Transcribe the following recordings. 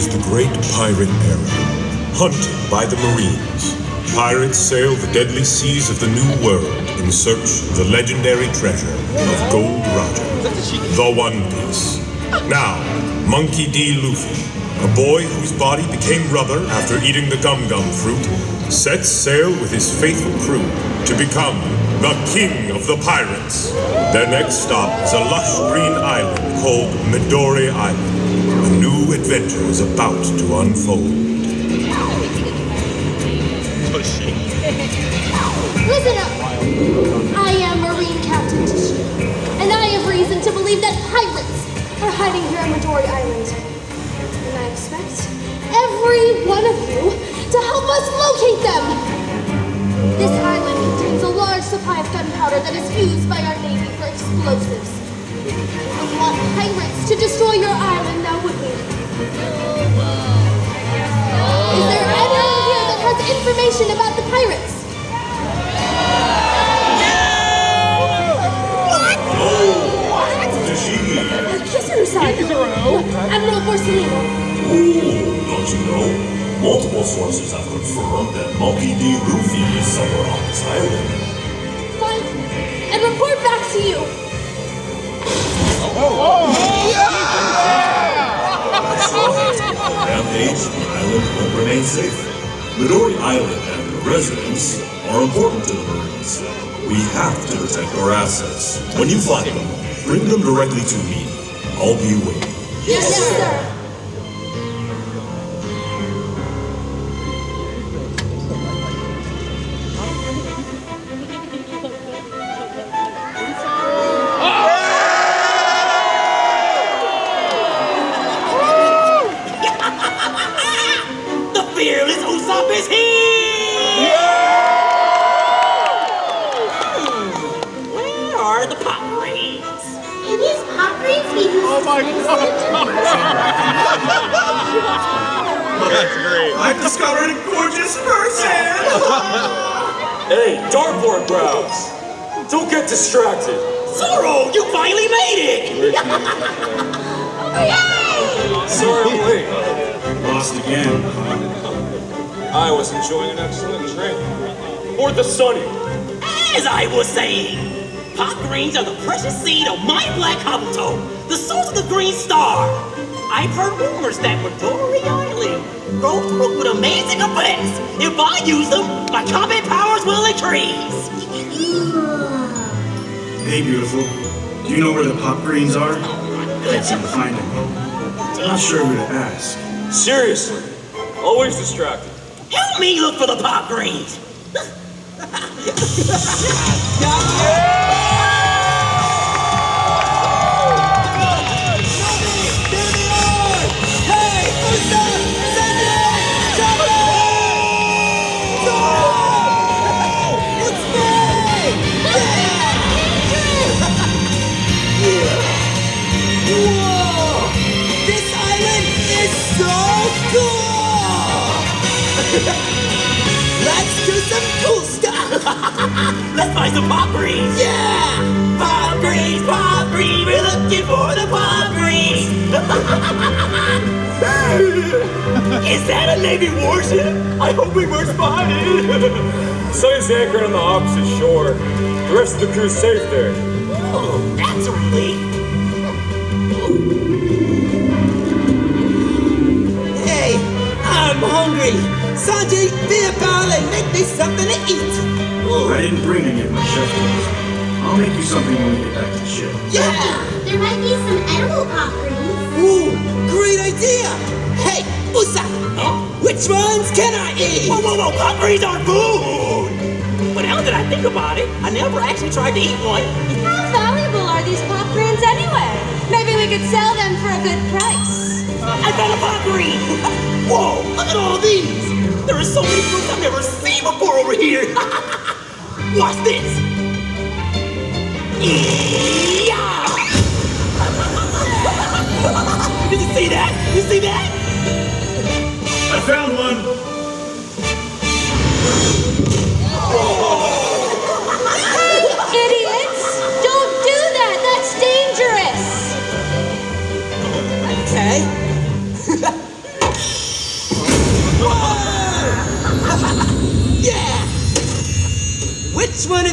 is the Great Pirate Era. Hunted by the Marines, pirates sail the deadly seas of the New World in search of the legendary treasure of Gold Roger, the One Piece. Now, Monkey D. Luffy, a boy whose body became rubber after eating the gum-gum fruit, sets sail with his faithful crew to become the King of the Pirates. Their next stop is a lush green island called Midori Island. A new adventure is about to unfold. Listen up! I am Marine Captain Tishi, and I have reason to believe that pirates are hiding here on Midori Island. And I expect every one of you to help us locate them! This island contains a large supply of gunpowder that is used by our Navy for explosives. We wouldn't want pirates to destroy your island now, would we? Is there anyone here that has information about the pirates? Admiral Borsellino. Don't you know? Multiple sources have confirmed that Monkey D. Luffy is somewhere on this island. Find him and report back to you. Rampage, the island won't remain safe. Midori Island and the residents are important to the Marines. We have to protect our assets. When you find them, bring them directly to me. I'll be waiting. Yes, sir. The fearless Usopp is here! Where are the pop rings? Can these pop rings be used? Oh my god! That's great. I've discovered a gorgeous person! Hey, dartboard brows! Don't get distracted! Zoro, you finally made it! Sorry I'm late. Lost again. I was enjoying an excellent drink. Or the sunny. As I was saying, pop greens are the precious seed of my black Kabuto, the source of the green star. I've heard rumors that Midori Island grows fruit with amazing effects. If I use them, my combat powers will increase. Hey, beautiful. Do you know where the pop greens are? Can't seem to find them. Not sure who to ask. Seriously. Always distracted. Help me look for the pop greens. Let's do some cool stuff! Let's find some pop greens! Yeah! Pop greens, we're looking for the pop greens! Is that a Navy warship? I hope we were spotted! Sunny's anchored on the opposite shore. The rest of the crew's safe there. Oh, that's a relief! Hey, I'm hungry! Sanjay, be a pal and make me something to eat! I didn't bring any of my chef tools. I'll make you something when we get back to the ship. Yeah! There might be some edible pop rings. Ooh, great idea! Hey, Usopp! Which ones can I eat? Whoa, pop greens aren't food! But now that I think about it, I never actually tried to eat one. How valuable are these pop greens anyway? Maybe we could sell them for a good price. I found a pop green! Whoa, look at all these! There are so many fruits I've never seen before over here! Watch this! Yeah! Did you see that? You see that? I found one! Idiots! Don't do that! That's dangerous! Okay.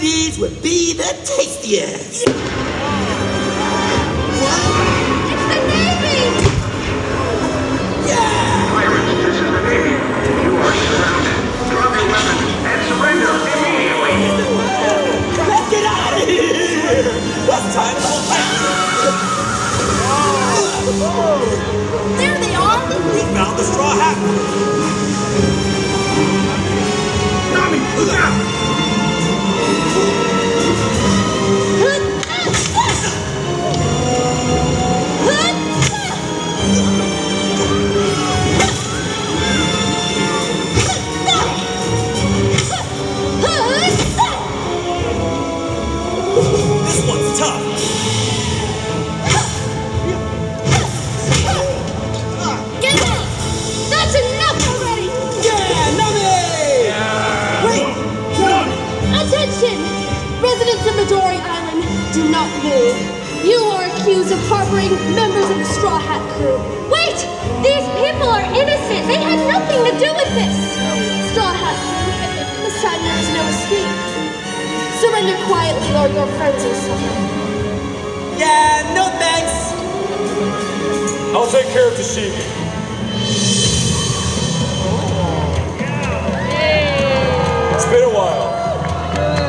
these would be the tastiest. It's the Navy! Yeah! Pirates, this is the Navy. You are surrounded. Drop your weapons and surrender immediately. Let's get out of here! Let's time it all back. There they are! We found the straw hat. Tommy, look out! This one's tough. Get out! That's enough already! Yeah, Nami! Wait! Attention! Residents of Midori Island, do not move. You are accused of harboring members of the Straw Hat crew. Wait! These people are innocent. They had nothing to do with this. Straw Hat crew, this time there is no escape. Surrender quietly or your friends will suffer. Yeah, no thanks. I'll take care of Tashigi. It's been a while.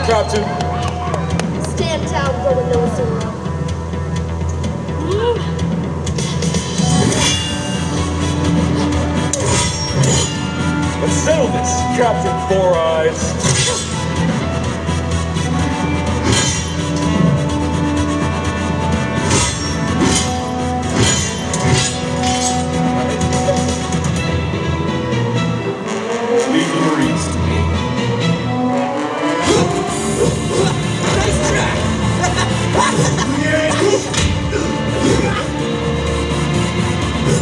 Captain, Stand down, Rowan Zero. let's settle this, Captain Four Eyes. Leave the Marines to me. Nice try.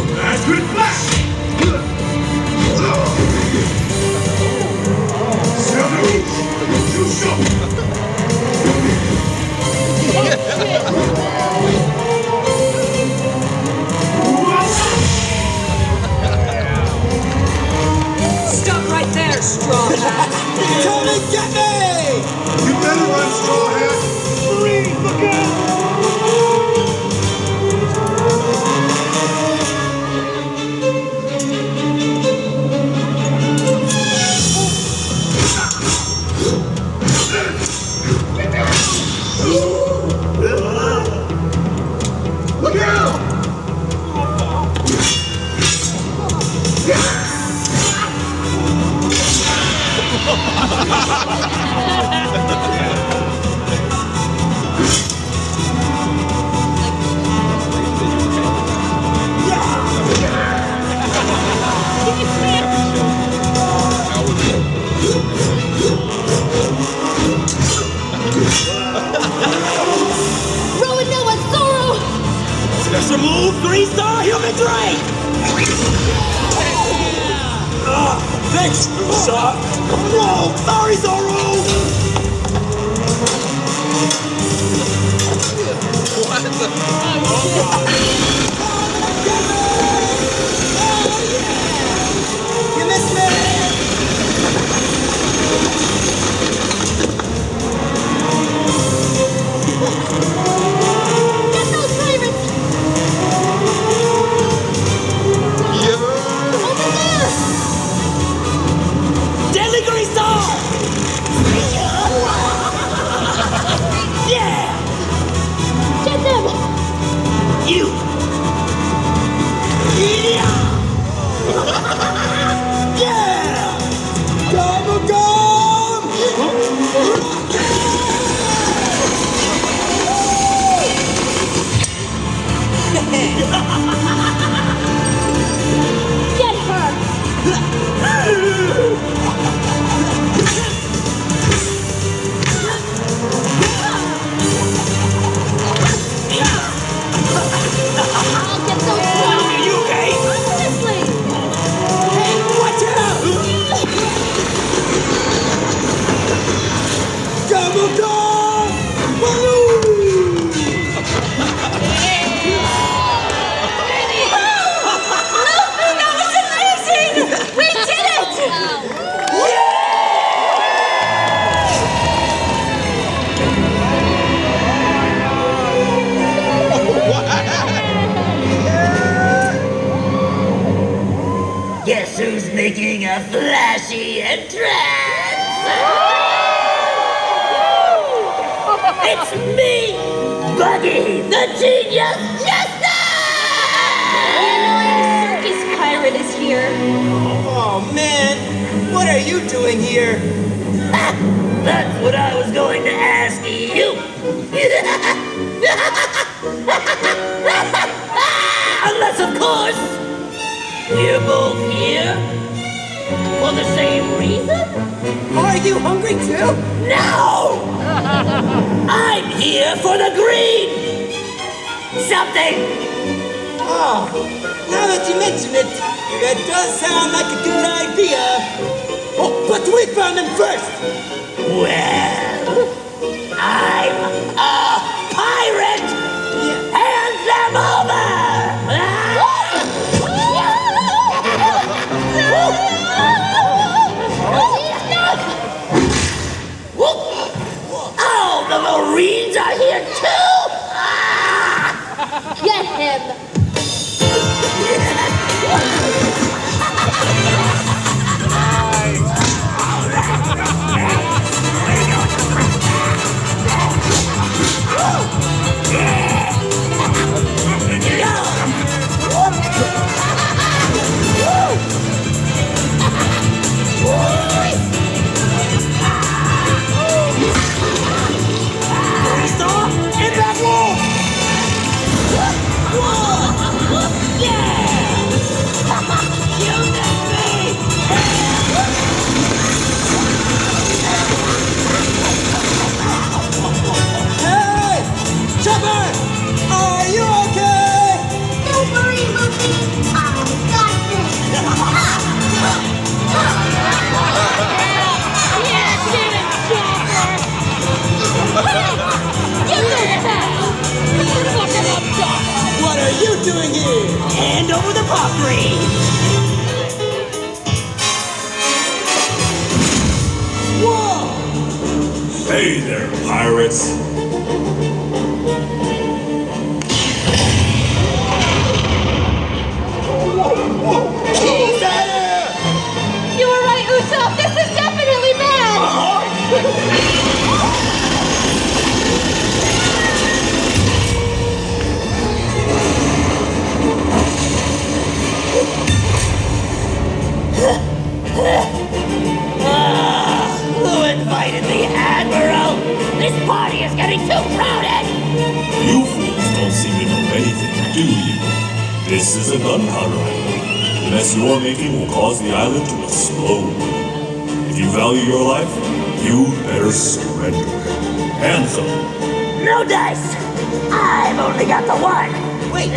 That's good flash! You shot! Stop right there, Straw Hat. Come and get me! You better run, Straw Hat! Marine, look out! Look out! Rowan Noah Zoro! Special move, 3-star human drain! Thanks, Usopp. Whoa, sorry, Zoro! You missed me! Get those pirates! Over there! Deadly Green Star! Yeah! Get them! You! Yeah! Yeah! Double gum! Get her! I'll get those Are you okay? honestly! Hey, watch out! Double gum! Woo! Buggy, the genius jester! The annoying circus pirate is here. Oh, man. What are you doing here? That's what I was going to ask you. Unless, of course, we're both here for the same reason? Are you hungry too? No! I'm here for the green! Something! Oh, now that you mention it, that does sound like a good idea. Oh, but we found him first! Well, I'm a pirate! Yeah. Hand them over! Oh, the Marines are here too! Get him! Hey! Chopper! Are you okay? Don't worry, Luffy. I got this. Yeah, get it, Chopper. Give this back. Fuck him up, Chopper. What are you doing here? Hand over the pop ring! Whoa! Hey there, pirates. You were right, Usopp. This is definitely bad. Who invited the Admiral? This party is getting too crowded! You fools don't seem to know anything, do you? This is a gunpowder island. The mess you're making will cause the island to explode. If you value your life, you'd better surrender. Hands up. No dice! I've only got the one! Wait,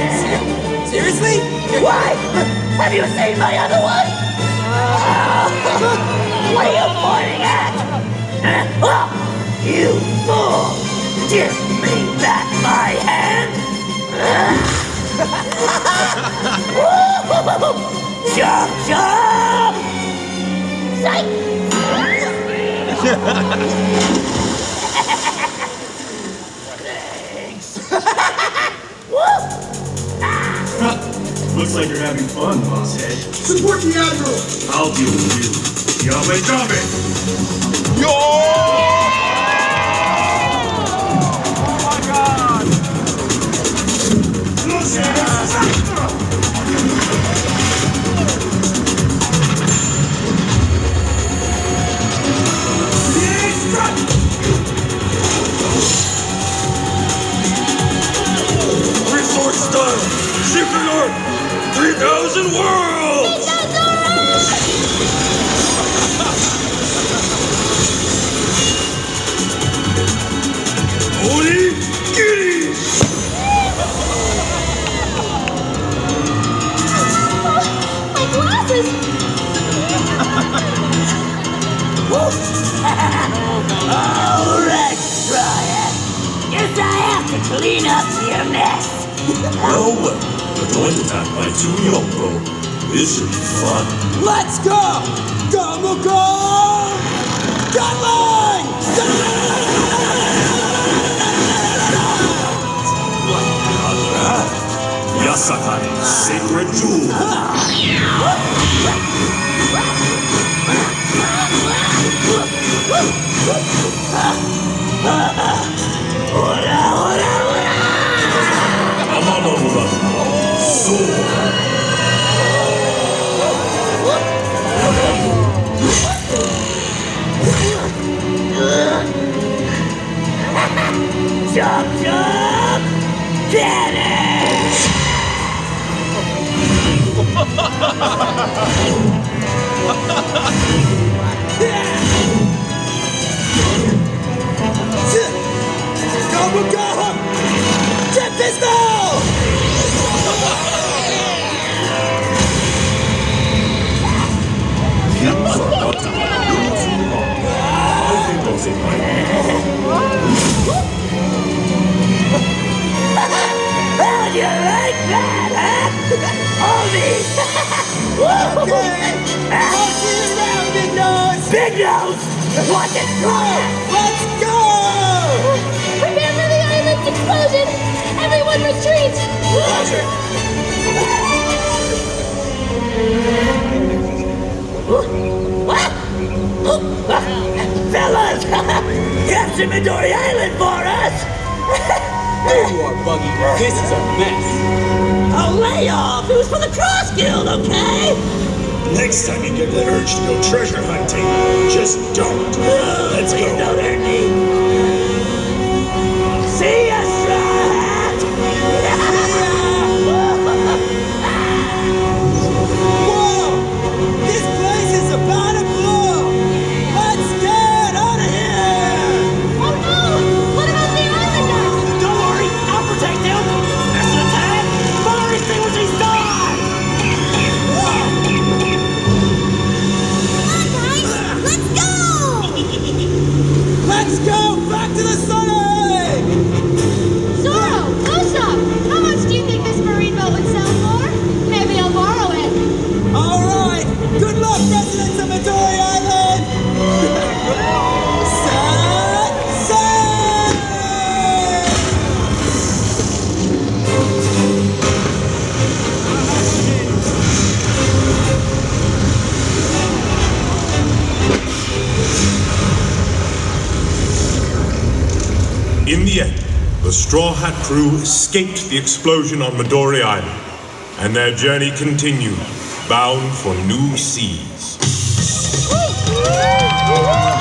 seriously? Why? Have you seen my other one? What are you pointing at? Oh, you fool! Give me back my hand! Chop, chop! Thanks. Looks like you're having fun, boss head. Support the Admiral! I'll deal with you. Yabe Dabe! Yo! Oh my God! Resource done. Shipping North. 3,000 worlds! Oni Giri! My glasses. Alright, try it. Guess I have to clean up your mess. Well, we're joint attacked by two Yoko. This should be fun. Let's go! Go, go! Gunline! Yasakari, sacred jewel. Ora, ora, ora! Jet pistol! Heroes are about to have a little too long. I think I'll take my How'd you like that, huh? Okay! I'll see you around, Big Nose! Big Nose! Watch it! Let's go! Prepare for the island's explosion! Everyone retreat! What? Fellas! Capture Midori Island for us! There you are, Buggy. This is a mess. A layoff! It was for the Cross Guild, okay? Next time you get the urge to go treasure hunting, just don't. Let's Please go. don't hurt me. See ya, Straw Hat! Whoa! This place is about to blow! Let's get out of here! Oh no! What about the islanders? Don't worry, I'll protect them! There's an attack! Fire extinguishing star! Let's go back to the Sonic! Zoro, close up! How much do you think this marine boat would sell for? Maybe I'll borrow it. All right! Good luck, residents of Midori Island! Set sail! In the end, the Straw Hat crew escaped the explosion on Midori Island, and their journey continued, bound for new seas. Woo!